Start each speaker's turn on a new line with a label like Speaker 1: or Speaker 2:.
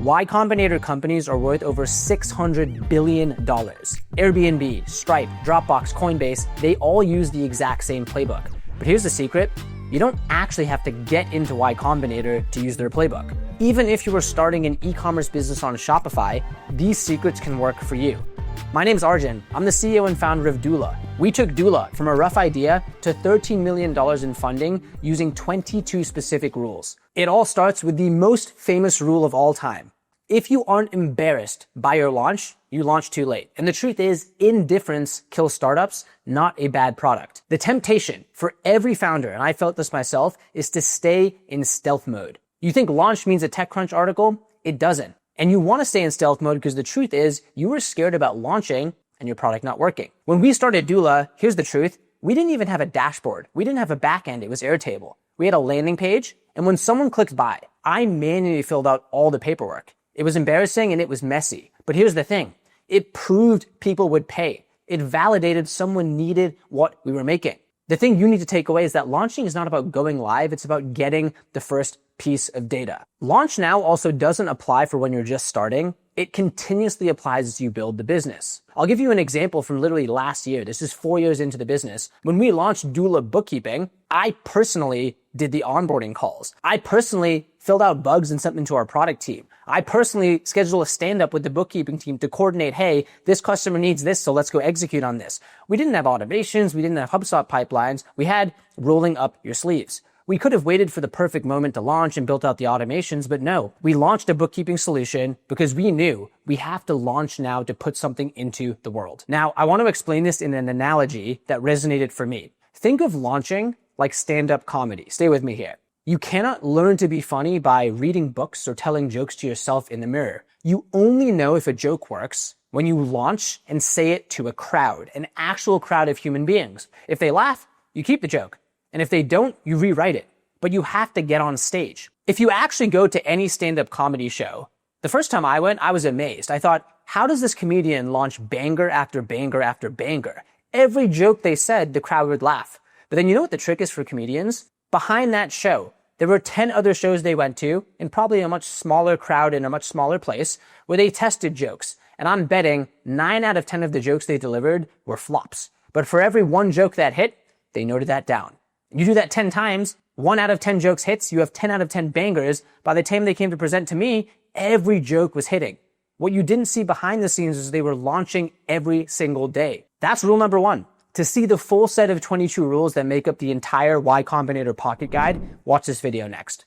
Speaker 1: Y Combinator companies are worth over $600 billion. Airbnb, Stripe, Dropbox, Coinbase, they all use the exact same playbook. But here's the secret. You don't actually have to get into Y Combinator to use their playbook. Even if you were starting an e-commerce business on Shopify, these secrets can work for you. My name's Arjun. I'm the CEO and founder of Doola. We took Doola from a rough idea to $13 million in funding using 22 specific rules. It all starts with the most famous rule of all time. If you aren't embarrassed by your launch, you launch too late. And the truth is, indifference kills startups, not a bad product. The temptation for every founder, and I felt this myself, is to stay in stealth mode. You think launch means a TechCrunch article? It doesn't. And you want to stay in stealth mode because the truth is, you were scared about launching and your product not working. When we started Doola, here's the truth. We didn't even have a dashboard. We didn't have a backend. It was Airtable. We had a landing page. And when someone clicked buy, I manually filled out all the paperwork. It was embarrassing and it was messy. But here's the thing. It proved people would pay. It validated someone needed what we were making. The thing you need to take away is that launching is not about going live. It's about getting the first piece of data. Launch now also doesn't apply for when you're just starting. It continuously applies as you build the business. I'll give you an example from literally last year. This is 4 years into the business. When we launched Doola Bookkeeping, I personally did the onboarding calls. I personally filled out bugs and sent them to our product team. I personally scheduled a stand-up with the bookkeeping team to coordinate, hey, this customer needs this, so let's go execute on this. We didn't have automations. We didn't have HubSpot pipelines. We had rolling up your sleeves. We could have waited for the perfect moment to launch and built out the automations, but no, we launched a bookkeeping solution because we knew we have to launch now to put something into the world. Now, I want to explain this in an analogy that resonated for me. Think of launching like stand-up comedy. Stay with me here. You cannot learn to be funny by reading books or telling jokes to yourself in the mirror. You only know if a joke works when you launch and say it to a crowd, an actual crowd of human beings. If they laugh, you keep the joke. And if they don't, you rewrite it. But you have to get on stage. If you actually go to any stand-up comedy show, the first time I went, I was amazed. I thought, how does this comedian launch banger after banger after banger? Every joke they said, the crowd would laugh. But then you know what the trick is for comedians? Behind that show, there were 10 other shows they went to in probably a much smaller crowd in a much smaller place where they tested jokes. And I'm betting 9 out of 10 of the jokes they delivered were flops. But for every one joke that hit, they noted that down. You do that 10 times, 1 out of 10 jokes hits, you have 10 out of 10 bangers. By the time they came to present to me, every joke was hitting. What you didn't see behind the scenes is they were launching every single day. That's rule number 1. To see the full set of 22 rules that make up the entire Y Combinator Pocket Guide, watch this video next.